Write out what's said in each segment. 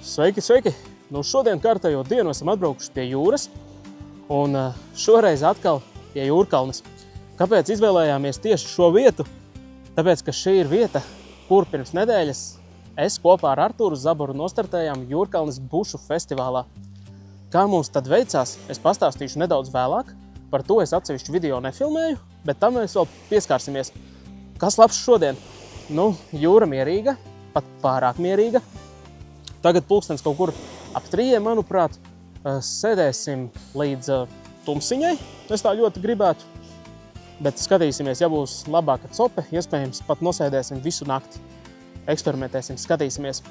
Sveiki, sveiki! Nu, šodien kārtējo dienu esam atbraukuši pie jūras un šoreiz atkal pie Jūrkalnes. Kāpēc izvēlējāmies tieši šo vietu? Tāpēc, ka šī ir vieta, kur pirms nedēļas es kopā ar Artūru Zaboru nostartējām Jūrkalnes bušu festivālā. Kā mums tad veicās, es pastāstīšu nedaudz vēlāk. Par to es atsevišķu video nefilmēju, bet tam mēs vēl pieskārsimies. Kas labs šodien? Nu, jūra mierīga, pat pārāk mierīga. Tagad pulkstens kaut kur ap 3, manuprāt, sēdēsim līdz tumsiņai. Es tā ļoti gribētu, bet skatīsimies, ja būs labāka cope, iespējams pat nosēdēsim visu nakti. Eksperimentēsim, skatīsimies.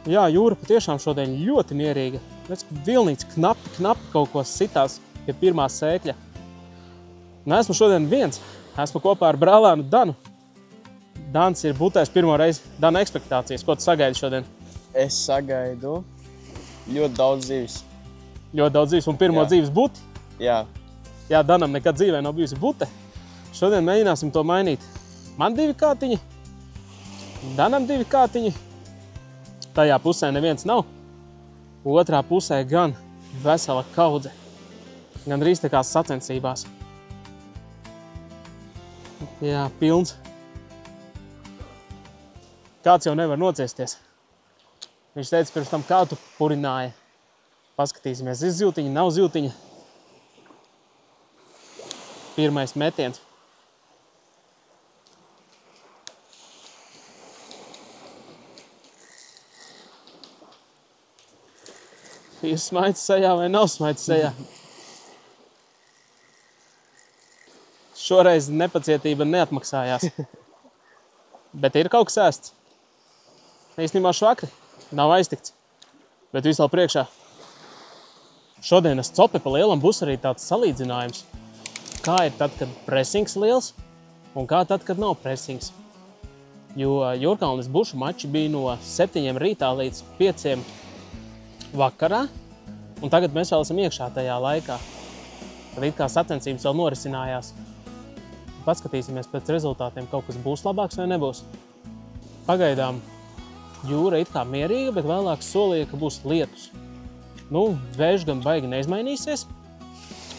Jā, jūra patiešām šodien ļoti mierīga. Redz, ka vilnīts knapi kaut ko sitās pie pirmā sēkļa. Neesmu šodien viens, esmu kopā ar brālēnu Danu. Dans ir butēs pirmo reizi. Dana, ekspektācijas, ko tu sagaidi šodien? Es sagaidu ļoti daudz zivis. Ļoti daudz zivis un pirmo dzīves buti? Jā. Jā, Danam nekad dzīvē nav bijusi bute. Šodien mēģināsim to mainīt. Man 2 kātiņi, Danam 2 kātiņi. Tajā pusē neviens nav. Otrā pusē gan vesela kaudze. Gan drīz tā kā sacensībās. Jā, pilns. Kāds jau nevar nociesties. Viņš teica pirms tam, kā tu purināji. Paskatīsimies, ir ziltiņa, nav ziltiņa. Pirmais metiens. Ir smaids sejā vai nav smaids sejā? Šoreiz nepacietība neatmaksājās. Bet ir kaut kas ēsts. Īstenībā švakri. Nav aiztikts. Bet visu vēl priekšā. Šodienas cope pa lielam būs arī tāds salīdzinājums. Kā ir tad, kad presings liels un kā tad, kad nav presings. Jo Jūrkalnes bušu mači bija no 7 rītā līdz 5 vakarā. Un tagad mēs vēl esam iekšā tajā laikā. Tad it kā sacensības vēl norisinājās. Paskatīsimies pēc rezultātiem, kaut kas būs labāks vai nebūs. Pagaidām jūra it kā mierīga, bet vēlāk solīja, ka būs lietus. Nu, vējš gan baigi neizmainīsies.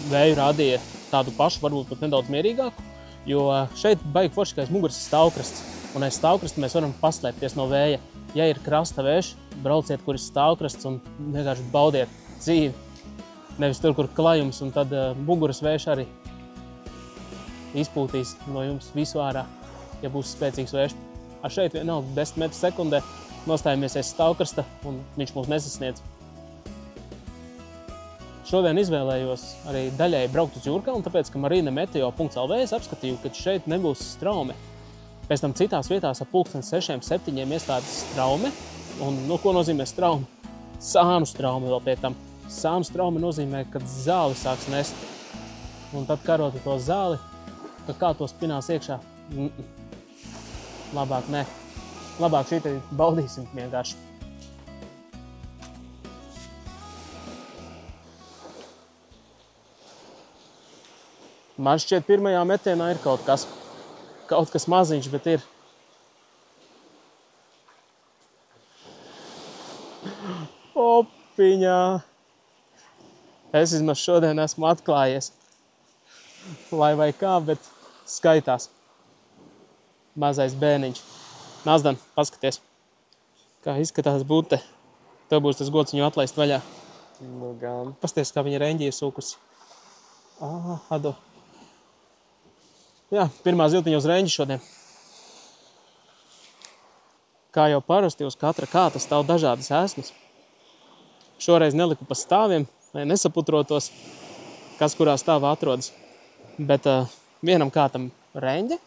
Vēju rādīja tādu pašu, varbūt pat nedaudz mierīgāku, jo šeit baigi foršikais muguras stāvkrasts. Un aiz stāvkrasta mēs varam paslēpties no vēja. Ja ir krasta vējš, brauciet, kur ir stāvkrasts un vienkārši baudiet dzīvi. Nevis tur, kur klajums, un tad muguras vējš arī izpūtīs no jums visu ārā, ja būs spēcīgs vējš. Ar šeit vienalga 10 metru sekundē nostājamies aiz stāvkrasta un viņš mūs nesasniedz. Šodien izvēlējos arī daļēji braukt uz Jūrkalni, tāpēc, ka marina.meteo.lv es apskatīju, ka šeit nebūs straume. Pēc tam citās vietās ap pulksten 6, 7 ieslēdzas straume. Un, nu, ko nozīmē straume? Sānu straume vēl pie tam. Sānu straume nozīmē, kad zāli sāks nest. Un tad karot to zāli, ka kā to spinās iekšā. Labāk ne. Labāk šī te baudīsim vienkārši. Man šķiet, pirmajā metienā ir kaut kas maziņš, bet ir. Opiņā! Es vismaz šodien esmu atklājies. Lai vai kā, bet skaitās. Mazais bēniņš. Nāzdan, paskaties, kā izskatās bute. Tev būs tas gods viņu atlaist vaļā. Nu gan. Pasties, kā viņa reņģi ir sūkusi. Ado. Jā, pirmā ziltiņa uz reņģi šodien. Kā jau parasti uz katra kāta stāv dažādas ēsmas. Šoreiz neliku pa stāviem, lai nesaputrotos, kas kurā stāvā atrodas. Bet vienam kātam reņģe.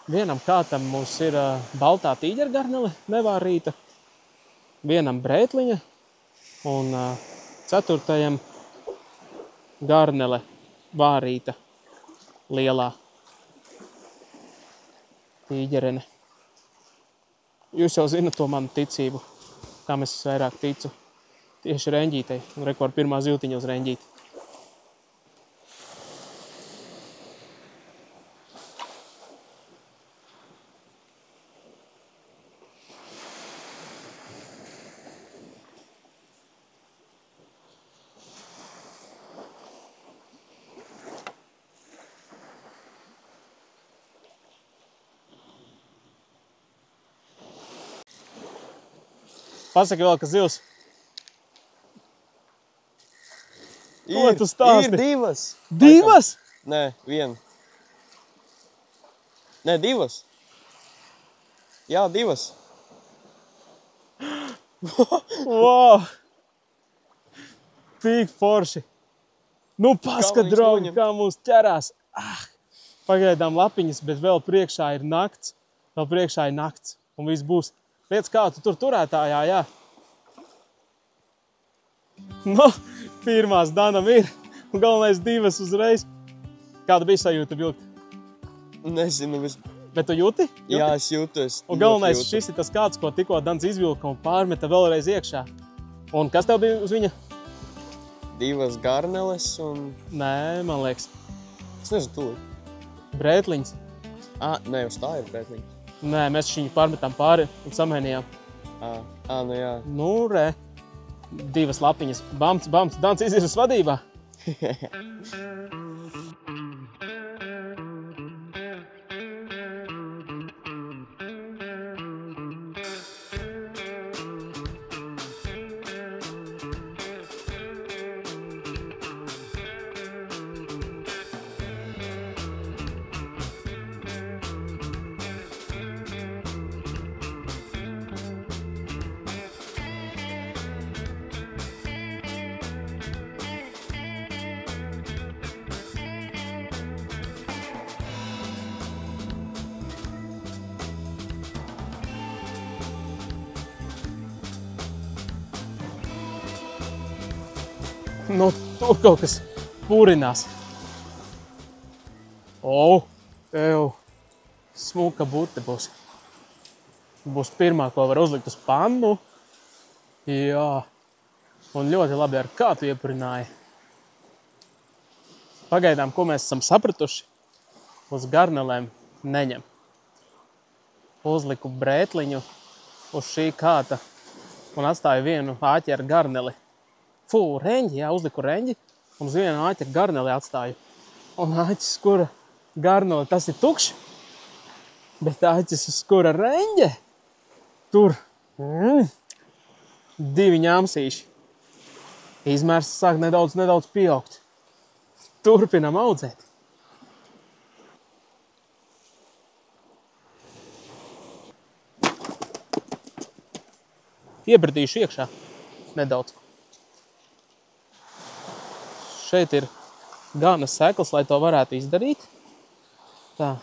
Vienam kātam mums ir baltā tīģergarnele nevārīta, vienam brētliņa un 4. garnele vārīta lielā tīģerene. Jūs jau zinat to manu ticību, kam es vairāk ticu. Tieši reņģītei un rekord pirmā ziltiņa uz reņģīti. Pasaki vēl, ka zivs. Ko tu stāsti? Ir divas. Divas? Nē, viena. Nē, divas. Jā, divas. Wow! Tik forši. Nu, paskat, draugi, kā mūs ķerās. Pagaidām lapiņas, bet vēl priekšā ir nakts. Vēl priekšā ir nakts. Un viss būs. Liec, kā tu tur turētājā, jā. Nu, pirmās Danam ir. Un galvenais divas uzreiz. Kāda bija sajūta vilkt? Nezinu, Bet tu jūti? Jā, es jūtu. Un galvenais šis ir tas kāds, ko tikko Dans izvilka un pārmeta vēlreiz iekšā. Un kas tev bija uz viņa? Divas garneles un... Nē, man liekas. Es nezinu, tu. Brētliņas. Nē, uz tā ir brētliņas. Nē, mēs viņu pārmetām pāri un samēnījām. Nu jā. Nu, re. Divas lapiņas. Bamts, bamts. Dans izies uz vadībā. Nu, tur kaut kas purinās. Tev smuka bute būs. Būs pirmā, ko var uzlikt uz pannu. Jā. Un ļoti labi ar kā tu iepurināji. Pagaidām, ko mēs esam sapratuši, uz garnelēm neņem. Uzliku brētliņu uz šī kāta un atstāju vienu āķi ar garneli. Reņģi, jā, uzliku reņģi un uz vienu āķi ar garneli atstāju. Un āķis, kura garneli, tas ir tukšs, bet āķis, uz kura reņģe, tur divi ņāmsīši. Izmērs sāk nedaudz pieaugt. Turpinam audzēt. Iebradīšu iekšā nedaudz. Šeit ir ganas seklas, lai to varētu izdarīt. Tā,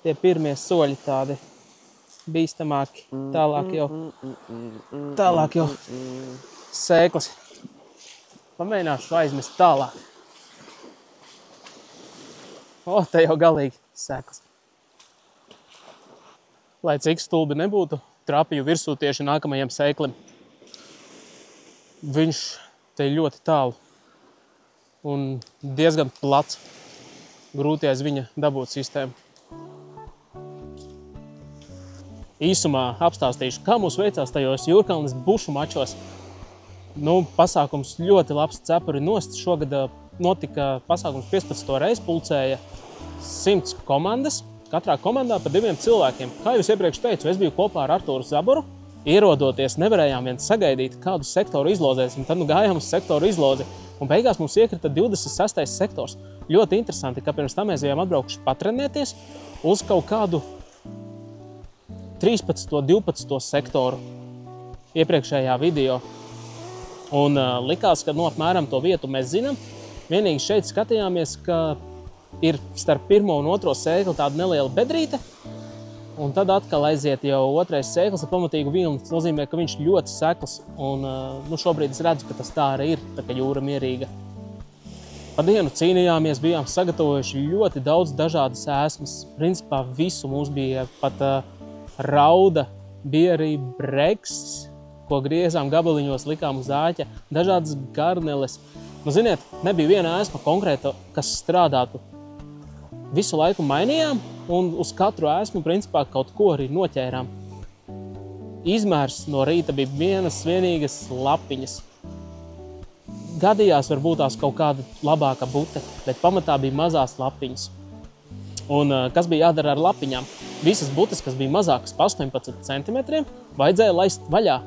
tie pirmie soļi tādi bīstamāki. Tālāk jau sēklas. Pamēģināšu aizmest tālāk. Te jau galīgi sēklas. Lai cik stulbi nebūtu, trapju virsū tieši nākamajam sēklim. Viņš te ļoti tālu. Un diezgan plats. Grūti aiz viņa dabūt sistēmu. Īsumā apstāstīšu, kā mums veicās tajos Jūrkalnes bušu mačos. Pasākums ļoti labs, cepuri nost. Šogad notika pasākums 15. reizi, pulcēja 100 komandas. Katrā komandā pa 2 cilvēkiem. Kā jūs iepriekš teicu, es biju kopā ar Artūru Zaboru. Ierodoties, nevarējām vien sagaidīt, kādu sektoru izlozēsim. Tad gājām uz sektoru izlozi. Un beigās mums iekrita 26. sektors. Ļoti interesanti, ka pirms tam mēs bijām atbraukuši patrenēties uz kaut kādu 13. 12. sektoru iepriekšējā video. Un likās, ka apmēram to vietu mēs zinām. Vienīgi šeit skatījāmies, ka ir starp 1. un 2. sēkli tāda neliela bedrīte. Un tad atkal aiziet jau 2. sēklis ar pamatīgu vilni. Tas nozīmē, ka viņš ļoti sekls. Un šobrīd es redzu, ka tas tā arī ir, tā kā jūra mierīga. Pa dienu cīnījāmies, bijām sagatavojuši ļoti daudz dažādas ēsmas. Principā visu mums bija pat rauda, bija arī breksis, ko griezām gabaliņos, likām uz āķa, dažādas garneles. Ziniet, nebija viena ēsma konkrēta, kas strādātu. Visu laiku mainījām un uz katru ēsmu principā kaut ko arī noķērām. Izmērs no rīta bija vienīgas lapiņas. Gadījās varbūt tās kaut kāda labāka bute, bet pamatā bija mazās lapiņas. Un kas bija jādara ar lapiņām? Visas butes, kas bija mazākas pa 18 centimetriem, vajadzēja laist vaļā.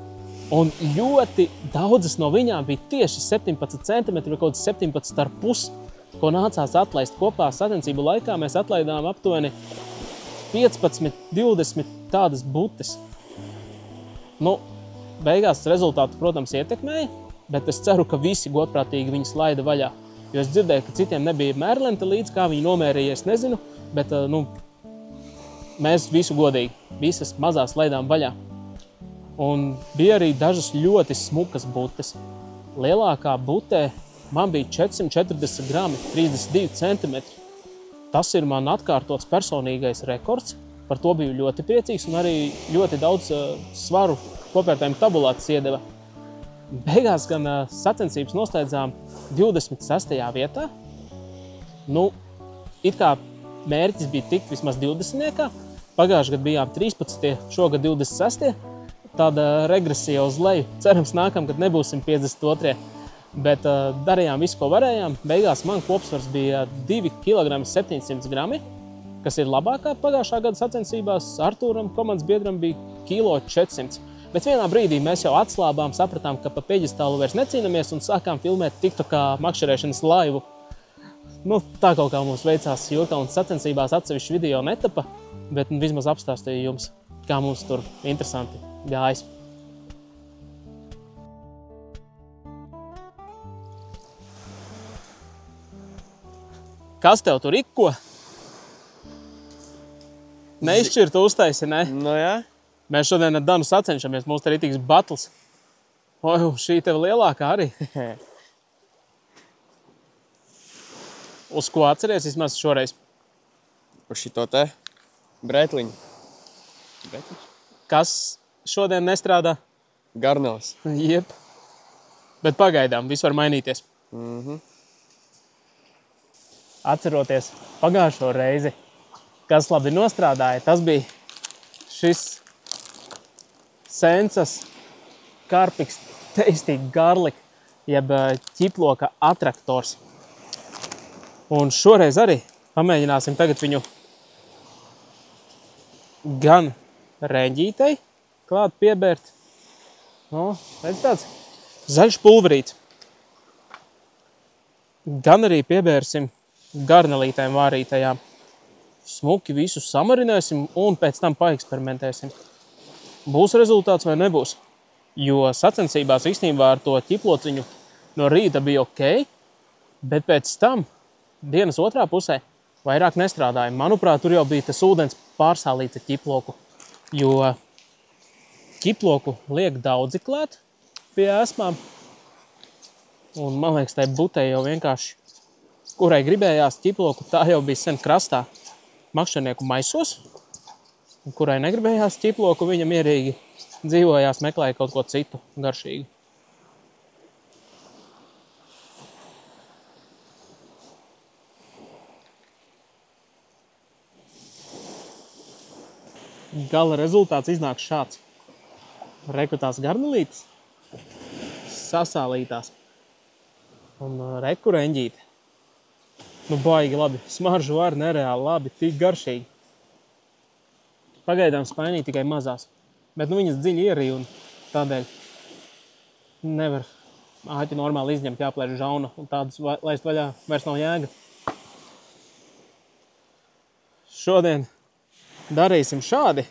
Un ļoti daudzas no viņām bija tieši 17 centimetri vai kaut 17,5, ko nācās atlaist kopā sacensību laikā. Mēs atlaidām aptuveni 15, 20 tādas butes. Nu, beigās rezultātu, protams, ietekmēja, bet es ceru, ka visi godprātīgi viņas laida vaļā. Jo es dzirdēju, ka citiem nebija mērlente līdz, kā viņi nomērīja, es nezinu, bet mēs visu godīgi, visas mazās laidām vaļā. Un bija arī dažas ļoti smukas butes. Lielākā butē man bija 440 grami, 32 centimetri. Tas ir man atkārtots personīgais rekords. Par to biju ļoti priecīgs un arī ļoti daudz svaru kopvērtējumu tabulātas iedeva. Beigās gan sacensības noslēdzām 26. vietā. Nu, it kā mērķis bija tikt vismaz 20. Pagājušajā gadā bijām 13. šogad 26. Tāda regresija uz leju. Cerams, nākamgad nebūsim 52. Bet darījām visu, ko varējām. Beigās man kopsvars bija 2 kg 700 grami, kas ir labākā pagājušā gada sacensībās. Artūram, komandas biedram, bija 400 kg. Bet vienā brīdī mēs jau atslābām, sapratām, ka pa pieģestālu vairs necīnamies un sākām filmēt TikTokā makšķerēšanas laivu. Nu, tā kaut kā mums veicās Jūrkalnas sacensībās, atsevišķi video netapa, bet vismaz apstāstīju jums, kā mums tur interesanti gājis. Kas tev tur ikko? Neizšķirtu uztaisi, ne? Nu jā. Mēs šodien ar Danu sacenšamies, mums te ritīgs battles. Oj, šī tev lielākā arī. Uz ko atceries vismaz šoreiz? Uz šito te brētliņu. Brētliņš? Kas šodien nestrādā? Garnels. Jep. Bet pagaidām, viss var mainīties. Atceroties pagājušo reizi, kas labi nostrādāja, tas bija šis Sensas Carpix Tasty Garlic, jeb ķiploka atraktors. Un šoreiz arī pamēģināsim tagad viņu gan reņģītei klāt piebērt. Nu, redz tāds zaļš pulverīts. Gan arī piebērsim garnelītēm vārītajām. Smuki visu samarinēsim un pēc tam paeksperimentēsim. Būs rezultāts vai nebūs? Jo sacensībās īstenībā ar to ķiplociņu no rīta bija ok, bet pēc tam dienas otrā pusē vairāk nestrādāja. Manuprāt, tur jau bija tas ūdens pārsālīts ar ķiploku, jo ķiploku liek daudzi klāt pie esmām. Un man liekas, tai butei jau vienkārši, kurai gribējās ķiploku, tā jau bija sen krastā makšķernieku maisos. Un kurai negribējās ķiploku, viņa mierīgi dzīvojās, meklēja kaut ko citu garšīgu. Gala rezultāts iznāk šāds. Reku tās garnelītes, sasālītās un reku reņģīte. Nu, baigi labi. Smaržu var nereāli labi, tik garšīgi. Pagaidām spainīja tikai mazās, bet viņas dziļi ierīja un tādēļ nevar āķi normāli izņemt, jāplēš žauna un tādus laist vaļā vairs nav jēga. Šodien darīsim šādi.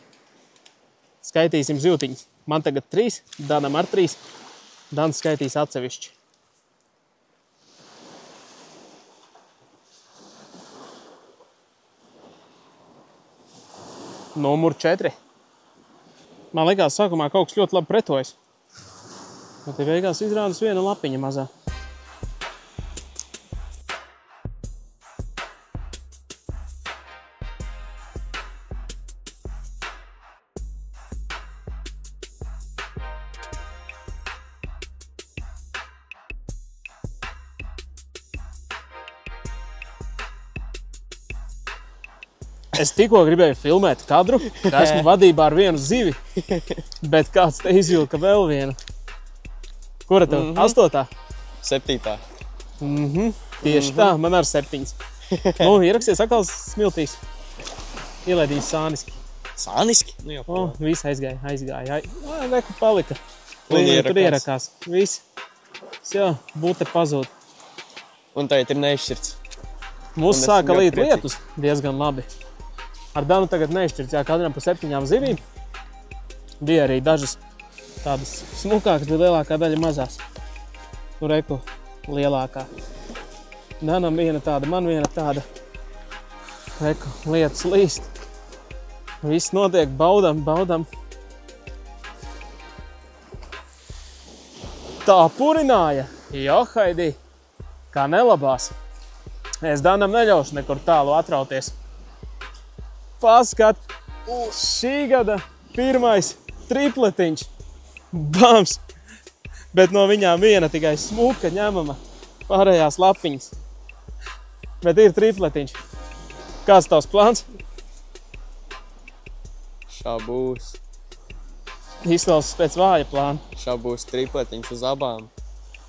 Skaitīsim zivtiņas. Man tagad 3, Danam ar 3. Dans skaitīs atsevišķi. Numur 4. Man likās sākumā kaut kas ļoti labi pretojas. Bet te beigās izrādas viena lapiņa mazā. Es tikko gribēju filmēt kadru, ka esmu vadībā ar vienu zivi, bet kāds te izvilka vēl vienu. Kura tev? 8? 7. Tieši tā, man ar 7. Nu, ieraksties atkal smiltīs. Ielaidīs sāniski. Sāniski? Nu jau. Viss aizgāja. Reku palika. Līnija tur ierakās. Viss. Jā, būte pazūd. Un tagad ir neizšķirts. Mūsu sāka līt lietus diezgan labi. Ar Danu tagad neizšķirts, jā, katram pa 7 zivīm. Bija arī dažas tādas smukākas, bet lielākā daļa mazās. Nu, reku, lielākā. Danam viena tāda, man viena tāda. Reku, lietas līst. Viss notiek, baudam. Tā purināja, johaidī, kā nelabās. Es Danam neļaušu nekur tālu atrauties. Paskat, šī gada pirmais tripletiņš. Bams! Bet no viņām viena tikai smuka ņemama, pārējās lapiņas. Bet ir tripletiņš. Kāds tavs plāns? Šā būs. Izklausās pēc vāja plāna. Šā būs tripletiņš uz abām.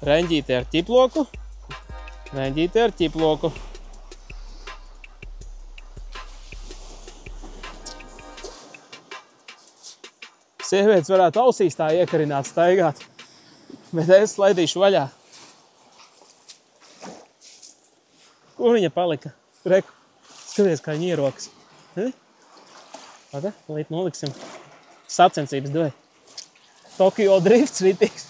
Reņģīte ar ķiploku. Sievietes varētu ausīs tā iekarināt, staigāt, bet es laidīšu vaļā. Kur viņa palika? Reku, skaties, kā viņa ierokas. Pagā, līdz noliksim. Sacensības doja. Tokio drifts ritīgs.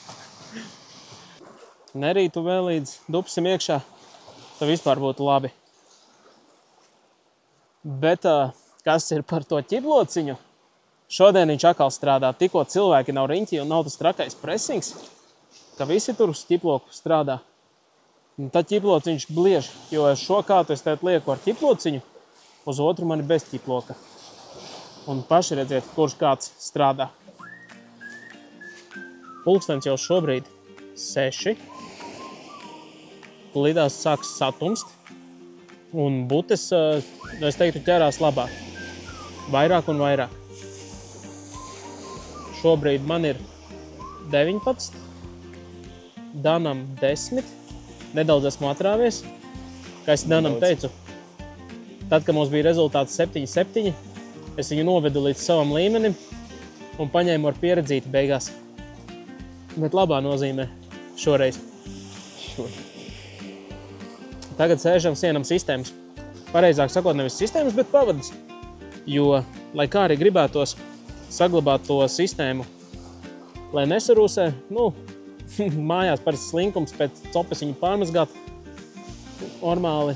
Nerītu vēl līdz dupsim iekšā, tad vispār būtu labi. Bet kas ir par to ķiplociņu? Šodien viņš atkal strādā. Tikko cilvēki nav riņķī un nav tas trakais presings, ka visi tur uz ķiploku strādā. Un tad ķiplociņš bliež, jo šo kātu es tev lieku ar ķiplociņu, uz otru mani bez ķiploka. Un paši redziet, kurš kāds strādā. Pulkstens jau šobrīd 6. Lidās sāks satumst. Un butes, es teiktu, ķerās labāk. Vairāk un vairāk. Šobrīd man ir 19, Danam 10. Nedaudz esmu atrāvies. Kā es Danam teicu, tad, kad mums bija rezultāts 7-7, es viņu novedu līdz savam līmenim un paņēmu ar pieredzīti beigās. Bet labā nozīmē šoreiz. Tagad sēžam sienam sistēmas. Pareizāk sakot, nevis sistēmas, bet pavadas. Jo, lai kā arī gribētos saglabāt to sistēmu, lai nesarūsē, mājās parasti slinkums pēc copes viņu pārmazgāt normāli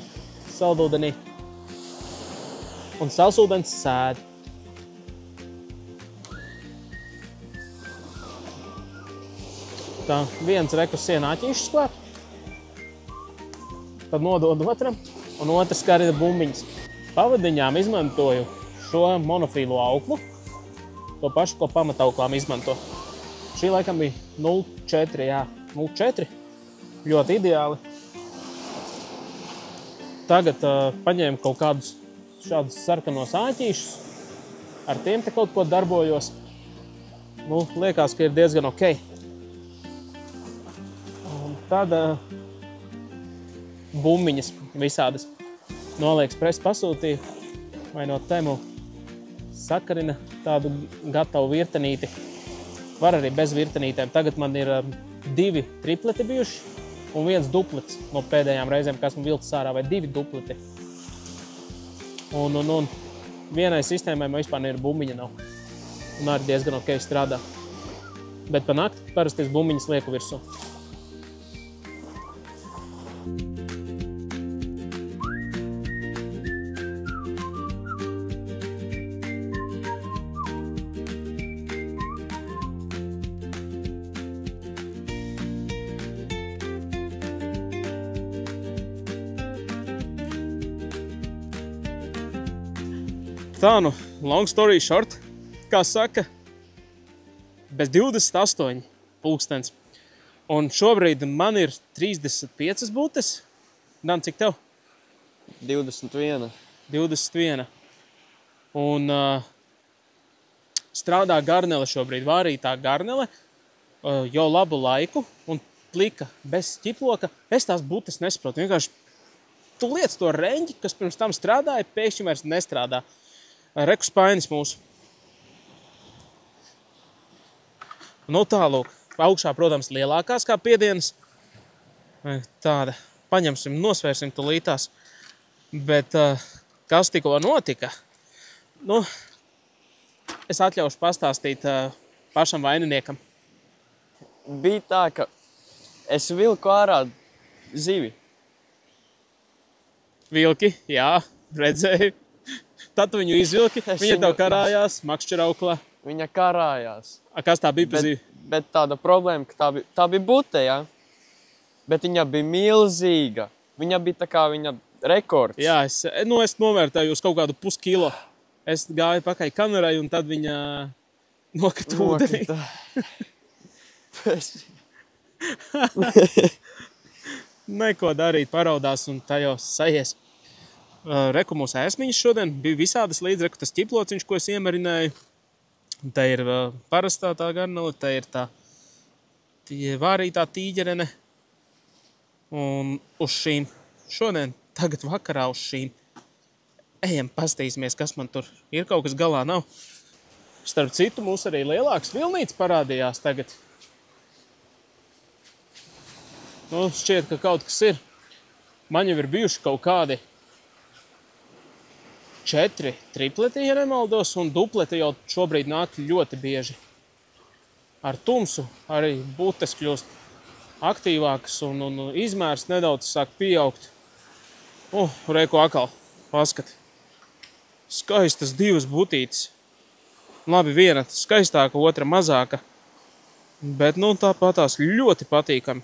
saldūdenī. Un salsūdens sēd. Tā, viens rekus sienā āķīšus klāt, tad nodod otram, un otrs karina bumbiņas. Pavadiņām izmantoju šo monofīlu auklu, to pašu, ko pamatauklām izmanto. Šī laikam bija 0,4, jā, 0,4, ļoti ideāli. Tagad paņēmu kaut kādus šādus sarkanos āķīšus, ar tiem te kaut ko darbojos. Liekas, ka ir diezgan ok. Un tad bumbiņas visādas no AliExpress pasūtīju, vai no Temu sakarina tādu gatavu virtenīti. Var arī bez virtenītēm. Tagad man ir 2 tripleti bijuši un 1 duplets no pēdējām reizēm, kas man vilcis ārā, vai 2 dupleti. Un vienai sistēmai man vispār ir bumbiņa nav. Un arī diezgan ok strādā. Bet pa nakti parasti es bumbiņas lieku virsū. Tā long story short, kā saka, bez 28 pulkstens. Un šobrīd man ir 35 būtes. Dan, cik tev? 21. 21. Un strādā garnele šobrīd, vārītā garnele, jau labu laiku un plika, bez ķiploka. Es tās būtes nesaprotu. Vienkārši tu liec to reņģi, kas pirms tam strādāja, pēkšņi vairs nestrādā. Reku spainis mūsu. Tālūk. augšā, protams, lielākās kā piedienas. Tāda, paņemsim, nosvērsim tulītās. Bet kas tikko notika? Nu, es atļaušu pastāstīt pašam vaininiekam. Bija tā, ka es vilku ārā zivi. Vilki, jā, redzēju. Tad tu viņu izvilki, viņa tev karājās, makšķerauklā. Viņa karājās. Kas tā bija pa zivi? Bet tāda problēma, ka tā bija bute, jā. Bet viņa bija milzīga. Viņa bija tā kā viņa rekords. Jā, es novērtēju uz kaut kādu puskilo. Es gāju pakaļ kamerai un tad viņa nokrita ūdenī. Neko darīt, paraudās un tajos sajies. Reku mūsu ēsmiņas šodien bija visādas līdz, reku tas ķiplociņš, ko es iemarināju. Te ir parastā tā garnela, te ir tā vārītā tīģerene. Un uz šīm šodien, tagad vakarā uz šīm, ejam pastīsimies, kas man tur ir, kaut kas galā nav. Starp citu, mūs arī lielāks vilnīts parādījās tagad. Nu, šķiet, ka kaut kas ir. Man jau ir bijuši kaut kādi 4 tripleti, ja nemaldos, un dupleti jau šobrīd nāk ļoti bieži. Ar tumsu arī butes kļūst aktīvākas un izmērs nedaudz sāk pieaugt. Reku akal, paskat. Skaistas divas butītes. Labi, viena skaistāka, otra mazāka. Bet, tāpatās ļoti patīkami.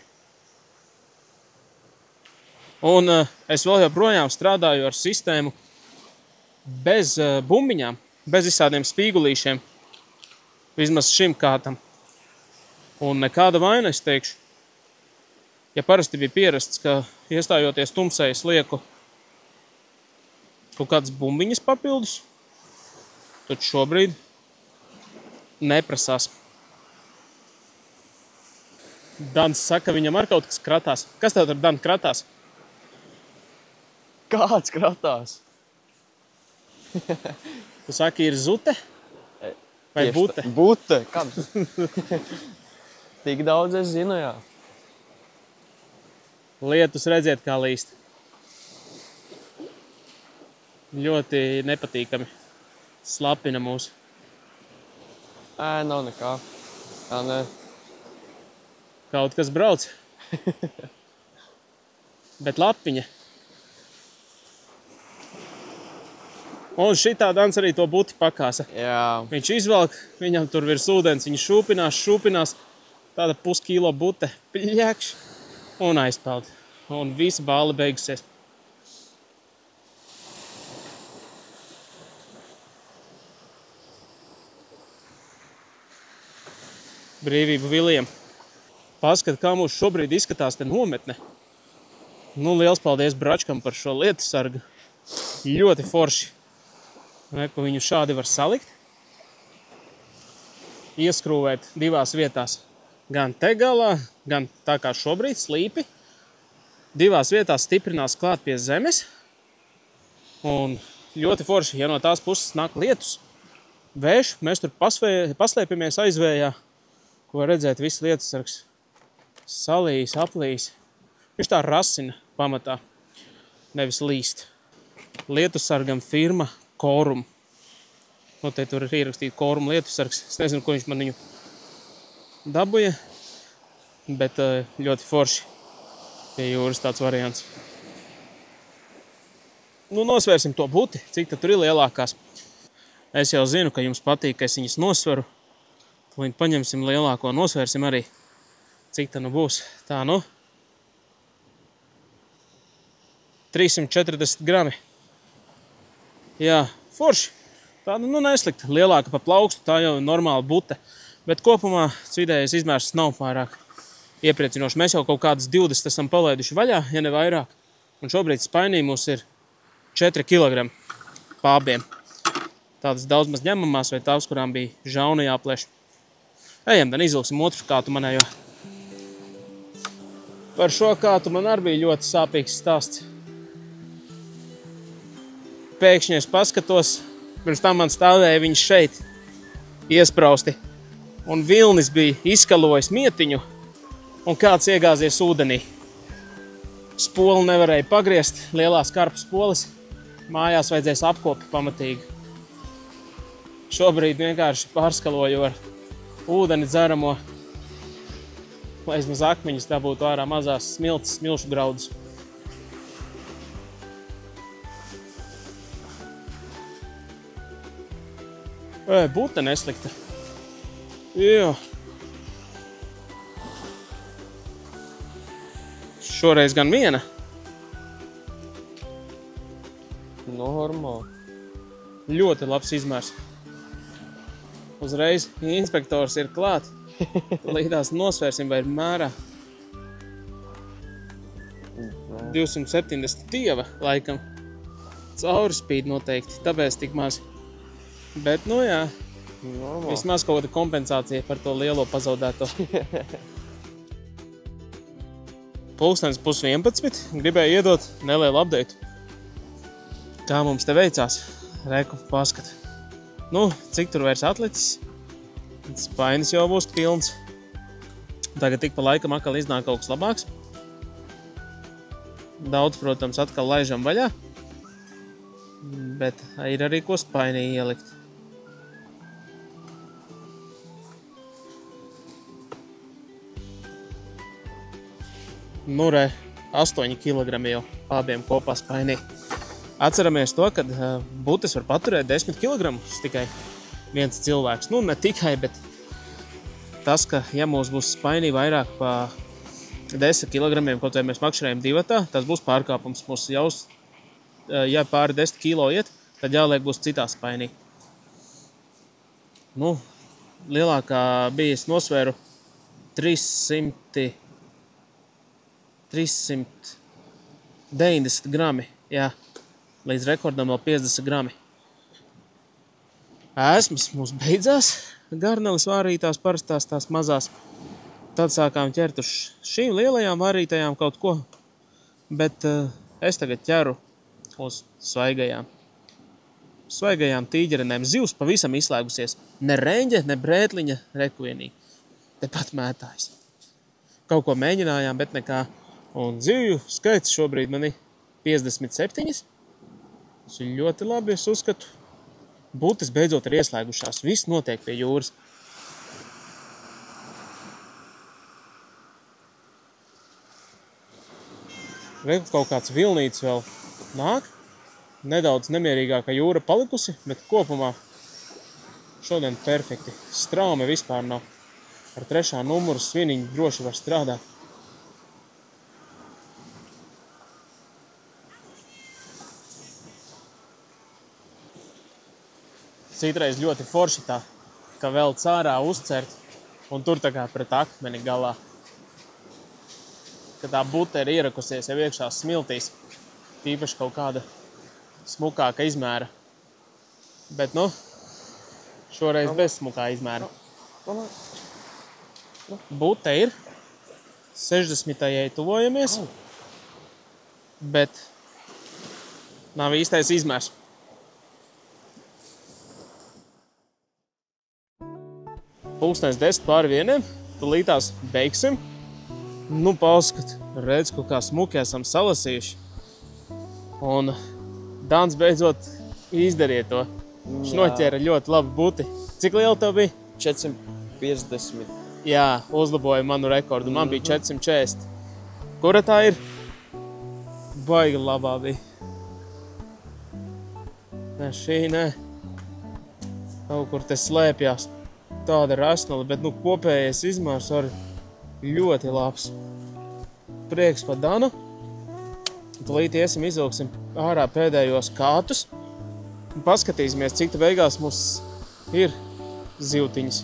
Un es vēl joprojām strādāju ar sistēmu bez bumbiņām, bez visādiem spīgulīšiem. Vismaz šim kātam. Un nekāda vaina, es teikšu. Ja parasti bija pierasts, ka iestājoties tumsai es lieku kaut kādas bumbiņas papildus, tad šobrīd neprasās. Dans saka, viņam ar kaut kas kratās. Kas tev tur, Dan, kratās? Kāds kratās? Tu saki, ir zute? Vai bute? Bute, kad? Tik daudz es zinu, jā. Lietus redziet, kā līst. Ļoti nepatīkami. Slapina mūs. Nav nekā. Nē. Kaut kas brauc. Bet lapiņa. Un šitā Dans arī to buti pakāsa. Jā. Viņš izvelk, viņam tur virs ūdens, viņš šūpinās. Tāda puskilo bute, pļakš, un aizpeld. Un visa bāle beigusies. Brīvību Vilijam. Paskat, kā mūs šobrīd izskatās te nometne. Liels paldies Bračkam par šo lietu sargu. Ļoti forši. Reku viņu šādi var salikt. Ieskrūvēt divās vietās. Gan te galā, gan tā kā šobrīd slīpi. Divās vietās stiprinās klāt pie zemes. Un ļoti forši, ja no tās puses nāk lietus. Vējš, mēs tur paslēpamies aizvējā. Ko redzēt, viss lietusargs salījis, aplījis. Viņš tā rasina pamatā, nevis līst. Lietusargam firma Korum. Te tur ir ierakstīt Korum lietusargs. Es nezinu, ko viņš man viņu dabūja, bet ļoti forši pie jūras tāds variants. Nosvērsim to buti, cik tad tur ir lielākās. Es jau zinu, ka jums patīk, ka es viņas nosveru. Līdz paņemsim lielāko, nosvērsim arī, cik tā būs. Tā, 340 grami. Jā, forši. Tāda, neslikta. Lielāka pa plaukstu, tā jau ir normāla bute. Bet kopumā vidējais izmērs nav pārāk iepriecinoši. Mēs jau kaut kādas 20 esam palaiduši vaļā, ja ne vairāk. Un šobrīd spainī mums ir 4 kg pābiem. Tādas daudz maz ņemamās vai tās, kurām bija žauna jāplēš. Ejam, tad izvilksim otru kātu manējo. Par šo kātu man arī bija ļoti sāpīgs stāsts. Pēkšņi es paskatos, pirms tam man stāvēja viņš šeit, iesprausti. un vilnis bija izkalojis mietiņu, un kāds iegāzies ūdenī. Spoli nevarēja pagriezt, lielās karpu spoles, mājās vajadzēs apkopi pamatīgi. Šobrīd vienkārši pārskaloju ar ūdeni dzeramo, lai vismaz akmeņus dabūtu ārā mazās smiltis, smilšu graudus. Bute neslikta. Jā. Šoreiz gan viena. Normāli. Ļoti labs izmērs. Uzreiz inspektors ir klāt. Līdās nosvērsim, vai ir mērā. 270 dieva, laikam. Cauri spīd noteikti, tāpēc tik maz. Bet, nu jā, vismaz kaut kāda kompensācija par to lielo pazaudēto. Pulkstenis 10:11, gribēju iedot nelielu update. Kā mums te veicās? Reku paskat. Nu, cik tur vairs atlicis? Spainis jau būs pilns. Tagad tik pa laikam atkal iznāk kaut kas labāks. Daudz, protams, atkal laižam vaļā. Bet ir arī ko spainī ielikt. Nu re, 8 kg jau abiem kopā spainī. Atceramies to, ka butes var paturēt 10 kg tikai viens cilvēks. Nu, ne tikai, bet tas, ka ja mums būs spainī vairāk pa 10 kg, kaut vai mēs makšķerējam divatā, tas būs pārkāpums. Mums jau, ja pāri 10 kilo iet, tad jāliek būs citā spainī. Nu, lielākā bija, es nosvēru 390 grami, jā, līdz rekordam vēl 50 grami. Ēsmas mums beidzās, garnelis vārītās parastās tās mazās. Tad sākām ķert uz šīm lielajām vārītajām kaut ko, bet es tagad ķeru uz svaigajām. Svaigajām tīģerenēm. Zivs pavisam izslēgusies. Ne reņģe, ne brētliņa, rekuvienīgi. Tepat mētājs. Kaut ko mēģinājām, bet nekā. Un zivju skaits šobrīd man ir 57. Tas ir ļoti labi, es uzskatu. Butes beidzot ir ieslēgušās. Viss notiek pie jūras. Reku kaut kāds vilnīts vēl nāk. Nedaudz nemierīgāka jūra palikusi, bet kopumā šodien perfekti. Straume vispār nav. Ar 3. numuru sviniņu droši var strādāt. Citreiz ļoti forši tā, ka vēl cārā uzcert un tur tā kā pret akmeni galā. Ka tā bute ir ierakusies jau iekšā smiltīs, tīpaši kaut kāda smukāka izmēra. Bet, nu, šoreiz bez smukā izmēra. Bute ir. 60. tuvojamies. Bet nav īstais izmērs. Pulkstenis 10:01. Tūlītās beigsim. Nu, paskat, redz, kā smuki esam salasījuši. Un Dans beidzot izdarīja to. Viņš noķēra ļoti labu buti. Cik liela tev bija? 450. Jā, uzlaboja manu rekordu. Man bija 440. Kura tā ir? Baigi labā bija. Ne, šī ne. Kaut kur te slēpjās. Tāda rasnula, bet nu kopējais izmērs arī ļoti labs. Prieks par Danu. Tūlīt iesim, izvilksim ārā pēdējos kātus un paskatīsimies, cik te beigās mums ir zivtiņas.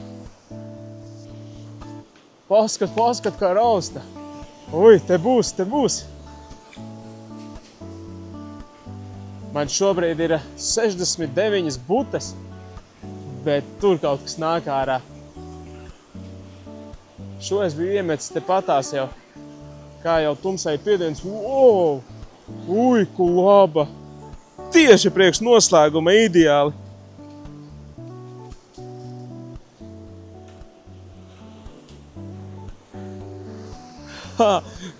Paskat, kā rausta. Ui, te būs. Man šobrīd ir 69 butes, bet tur kaut kas nāk ārā. Šo es biju iemetis te patās jau, kā jau tumsai piedienas. Wow! Ui, ku laba! Tieši priekš noslēguma ideāli.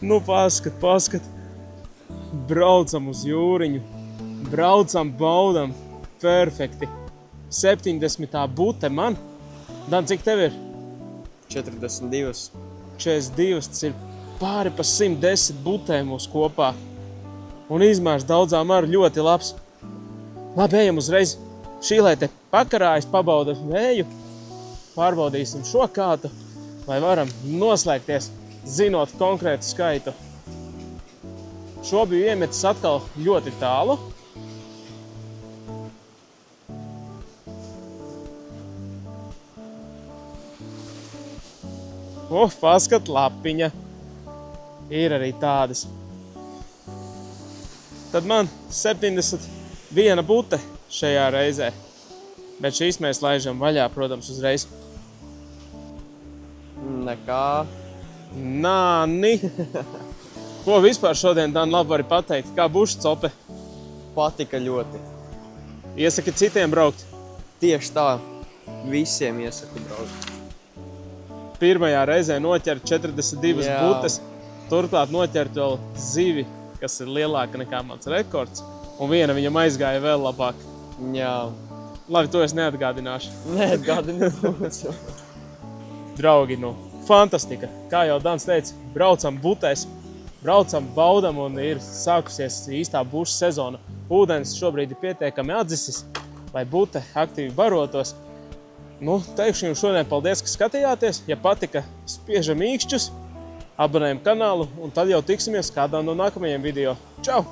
Nu, paskat. Braucam uz jūriņu. Braucam, baudam. Perfekti. 70. bute man. Dan, cik tev ir? 42. 42. Tas ir pāri pa 110 butēm mūs kopā. Un izmērs daudzām arī ļoti labs. Labi, ejam uzreiz. Šī, lai te pakarājas, pabauda vēju. Pārbaudīsim šo kātu, lai varam noslēgties, zinot konkrētu skaitu. Šo biju iemetis atkal ļoti tālu. Paskat, lapiņa. Ir arī tādas. Tad man 71 bute šajā reizē. Bet šīs mēs laižam vaļā, protams, uzreiz. Nekā. Nāni! Ko vispār šodien, Dan, labi vari pateikt? Kā buša cope? Patika ļoti. Iesaki citiem braukt? Tieši tā. Visiem iesaku braukt. Pirmajā reizē noķert 42 butes. Turklāt noķert vēl zivi, kas ir lielāka nekā mans rekords. Un viena viņam aizgāja vēl labāk. Jā. Labi, to es neatgādināšu. Neatgādināšu. Draugi, nu, fantastika. Kā jau Dans teica, braucam butēs, braucam, baudam un ir sākusies īstā buša sezona. Ūdens šobrīd ir pietiekami atdzisis, lai bute aktīvi barotos. Nu, teikšu jums šodien paldies, ka skatījāties. Ja patika, spiežam īkšķus, abonējam kanālu un tad jau tiksimies kādā no nākamajiem video. Čau!